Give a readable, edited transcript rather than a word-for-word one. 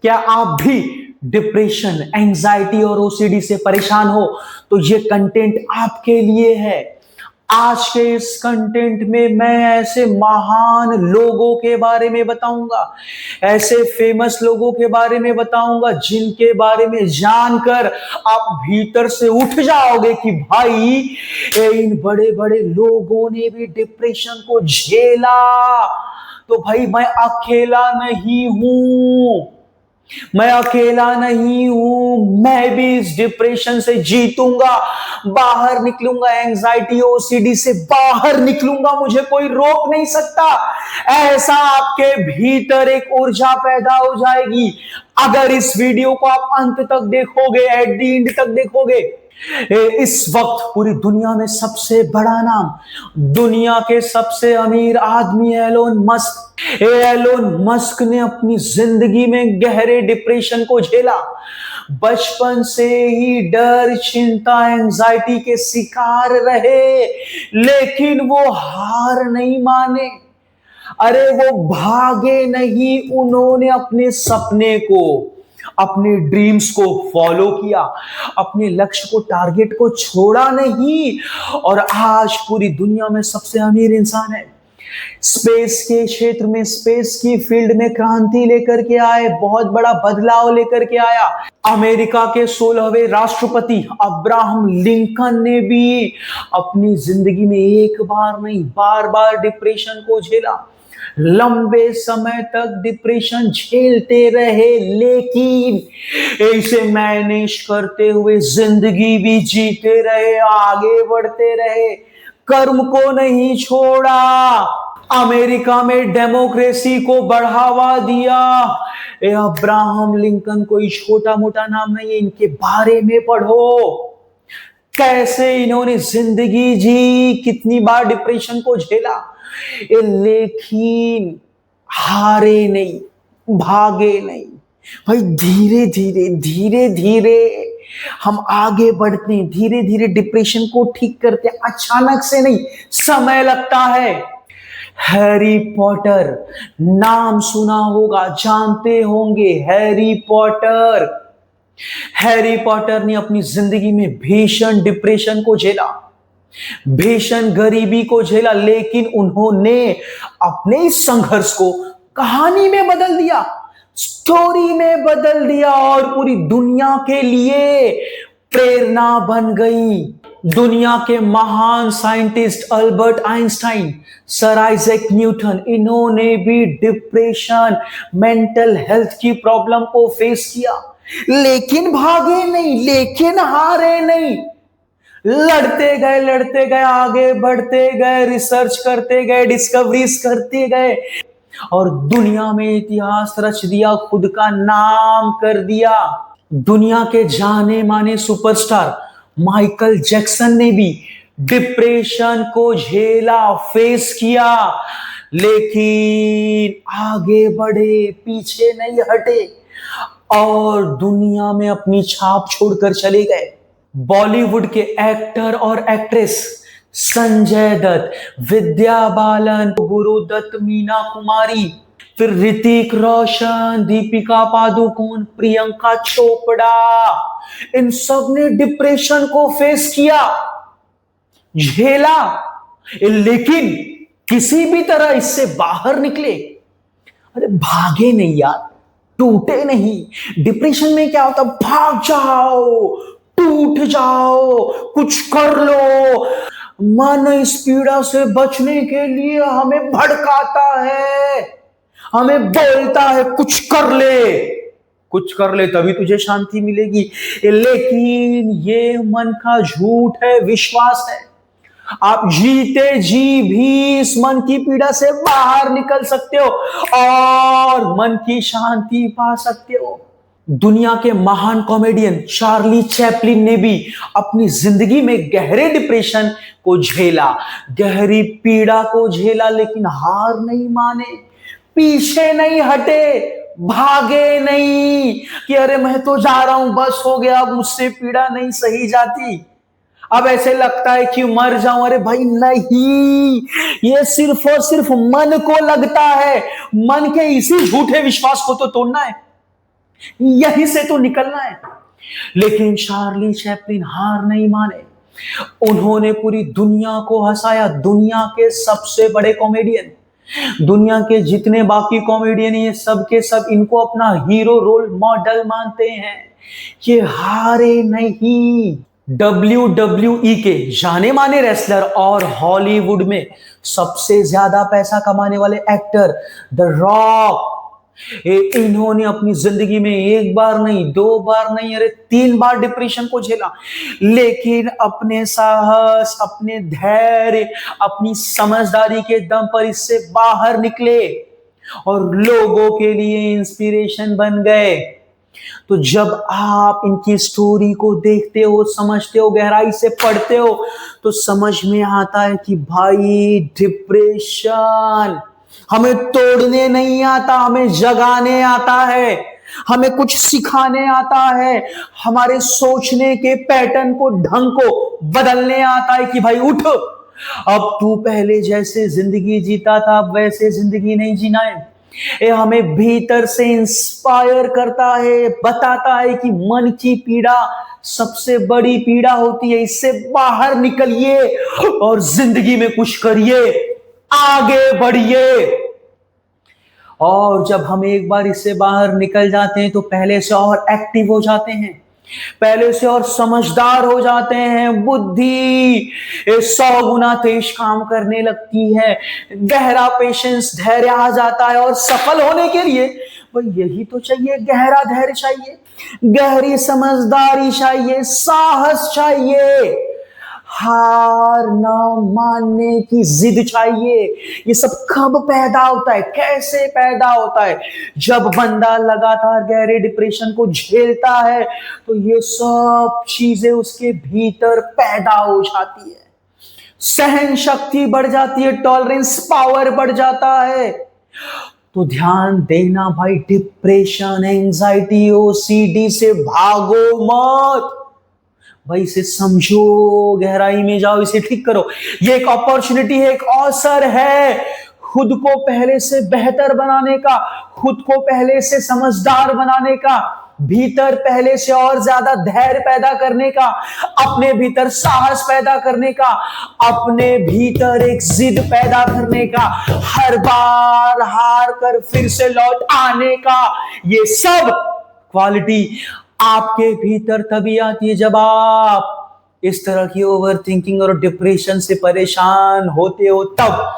क्या आप भी डिप्रेशन, एंजाइटी और ओसीडी से परेशान हो तो ये कंटेंट आपके लिए है। आज के इस कंटेंट में मैं ऐसे महान लोगों के बारे में बताऊंगा, ऐसे फेमस लोगों के बारे में बताऊंगा जिनके बारे में जानकर आप भीतर से उठ जाओगे कि भाई इन बड़े बड़े लोगों ने भी डिप्रेशन को झेला, तो भाई मैं अकेला नहीं हूं। मैं अकेला नहीं हूं, मैं भी इस डिप्रेशन से जीतूंगा, बाहर निकलूंगा, एंजाइटी ओसीडी से बाहर निकलूंगा, मुझे कोई रोक नहीं सकता। ऐसा आपके भीतर एक ऊर्जा पैदा हो जाएगी अगर इस वीडियो को आप अंत तक देखोगे, एट द एंड तक देखोगे। इस वक्त पूरी दुनिया में सबसे बड़ा नाम, दुनिया के सबसे अमीर आदमी एलोन मस्क। एलोन मस्क ने अपनी जिंदगी में गहरे डिप्रेशन को झेला। बचपन से ही डर, चिंता, एंजाइटी के शिकार रहे, लेकिन वो हार नहीं माने। अरे वो भागे नहीं, उन्होंने अपने सपने को, अपने ड्रीम्स को फॉलो किया, अपने लक्ष्य को, टारगेट को छोड़ा नहीं, और आज पूरी दुनिया में सबसे अमीर इंसान है। स्पेस के क्षेत्र में, स्पेस की फील्ड में क्रांति लेकर के आए, बहुत बड़ा बदलाव लेकर के आया। अमेरिका के 16वें राष्ट्रपति अब्राहम लिंकन ने भी अपनी जिंदगी में एक बार नहीं, बार बार डिप्रेशन को झेला, लंबे समय तक डिप्रेशन झेलते रहे, लेकिन इसे मैनेज करते हुए जिंदगी भी जीते रहे, आगे बढ़ते रहे, कर्म को नहीं छोड़ा, अमेरिका में डेमोक्रेसी को बढ़ावा दिया। अब्राहम लिंकन कोई छोटा मोटा नाम नहीं है, इनके बारे में पढ़ो, कैसे इन्होंने जिंदगी जी, कितनी बार डिप्रेशन को झेला, लेकिन हारे नहीं, भागे नहीं। भाई धीरे धीरे धीरे धीरे हम आगे बढ़ते हैं, धीरे धीरे डिप्रेशन को ठीक करते हैं, अचानक से नहीं, समय लगता है। हैरी पॉटर नाम सुना होगा, जानते होंगे हैरी पॉटर। हैरी पॉटर ने अपनी जिंदगी में भीषण डिप्रेशन को झेला, भीषण गरीबी को झेला, लेकिन उन्होंने अपने इस संघर्ष को कहानी में बदल दिया, स्टोरी में बदल दिया, और पूरी दुनिया के लिए प्रेरणा बन गई। दुनिया के महान scientist Albert Einstein, sir Isaac Newton, इन्होंने भी डिप्रेशन, मेंटल हेल्थ की प्रॉब्लम को फेस किया, लेकिन भागे नहीं, लेकिन हारे नहीं, लड़ते गए, आगे बढ़ते गए, रिसर्च करते गए, डिस्कवरीज करते गए, और दुनिया में इतिहास रच दिया, खुद का नाम कर दिया। दुनिया के जाने माने सुपरस्टार माइकल जैक्सन ने भी डिप्रेशन को झेला, फेस किया, लेकिन आगे बढ़े, पीछे नहीं हटे, और दुनिया में अपनी छाप छोड़कर चले गए। बॉलीवुड के एक्टर और एक्ट्रेस संजय दत्त, विद्या बालन, गुरुदत्त, मीना कुमारी, फिर ऋतिक रोशन, दीपिका पादुकोण, प्रियंका चोपड़ा, इन सब ने डिप्रेशन को फेस किया, झेला, लेकिन किसी भी तरह इससे बाहर निकले। अरे भागे नहीं यार, टूटे नहीं। डिप्रेशन में क्या होता, भाग जाओ, टूट जाओ, कुछ कर लो। मन इस पीड़ा से बचने के लिए हमें भड़काता है, हमें बोलता है कुछ कर ले, कुछ कर ले तभी तुझे शांति मिलेगी, लेकिन ये मन का झूठ है, विश्वास है। आप जीते जी भी इस मन की पीड़ा से बाहर निकल सकते हो और मन की शांति पा सकते हो। दुनिया के महान कॉमेडियन चार्ली चैपलिन ने भी अपनी जिंदगी में गहरे डिप्रेशन को झेला, गहरी पीड़ा को झेला, लेकिन हार नहीं माने, पीछे नहीं हटे, भागे नहीं कि अरे मैं तो जा रहा हूं, बस हो गया, अब मुझसे पीड़ा नहीं सही जाती, अब ऐसे लगता है कि मर जाऊं। अरे भाई नहीं, ये सिर्फ और सिर्फ मन को लगता है, मन के इसी झूठे विश्वास को तो तोड़ना है। यहीं से तो निकलना है। लेकिन चार्ली चैपलिन हार नहीं माने। उन्होंने पूरी दुनिया को हंसाया, दुनिया के सबसे बड़े कॉमेडियन, दुनिया के जितने बाकी कॉमेडियन ये सब के सब इनको अपना हीरो रोल मॉडल मानते हैं। ये हारे नहीं। WWE के जाने माने रेसलर और हॉलीवुड में सबसे ज्यादा पैसा कमाने वाले एक्टर द रॉक, इन्होंने अपनी जिंदगी में एक बार नहीं, दो बार नहीं, अरे 3 बार डिप्रेशन को झेला, लेकिन अपने साहस, अपने धैर्य, अपनी समझदारी के दम पर इससे बाहर निकले और लोगों के लिए इंस्पिरेशन बन गए। तो जब आप इनकी स्टोरी को देखते हो, समझते हो, गहराई से पढ़ते हो, तो समझ में आता है कि भाई डिप्रेशन हमें तोड़ने नहीं आता, हमें जगाने आता है, हमें कुछ सिखाने आता है, हमारे सोचने के पैटर्न को, ढंग को बदलने आता है कि भाई उठ, अब तू पहले जैसे जिंदगी जीता था अब वैसे जिंदगी नहीं जीना है। ये हमें भीतर से इंस्पायर करता है, बताता है कि मन की पीड़ा सबसे बड़ी पीड़ा होती है, इससे बाहर निकलिए और जिंदगी में कुछ करिए, आगे बढ़िए। और जब हम एक बार इससे बाहर निकल जाते हैं तो पहले से और एक्टिव हो जाते हैं, पहले से और समझदार हो जाते हैं, बुद्धि 100 गुना तेज काम करने लगती है, गहरा पेशेंस, धैर्य आ जाता है। और सफल होने के लिए भाई यही तो चाहिए, गहरा धैर्य चाहिए, गहरी समझदारी चाहिए, साहस चाहिए, हार ना मानने की जिद चाहिए। ये सब कब पैदा होता है, कैसे पैदा होता है? जब बंदा लगातार गहरे डिप्रेशन को झेलता है तो ये सब चीजें उसके भीतर पैदा हो जाती है, सहन शक्ति बढ़ जाती है, टॉलरेंस पावर बढ़ जाता है। तो ध्यान देना भाई, डिप्रेशन, एंजाइटी, ओसीडी से भागो मत भाई, इसे समझो, गहराई में जाओ, इसे ठीक करो। ये एक अपॉर्चुनिटी है, एक अवसर है खुद को पहले से बेहतर बनाने का, खुद को पहले से समझदार बनाने का, भीतर पहले से और ज्यादा धैर्य पैदा करने का, अपने भीतर साहस पैदा करने का, अपने भीतर एक जिद पैदा करने का, हर बार हार कर फिर से लौट आने का। ये सब क्वालिटी आपके भीतर तभी आती है जब आप इस तरह की ओवर थिंकिंग और डिप्रेशन से परेशान होते हो, तब।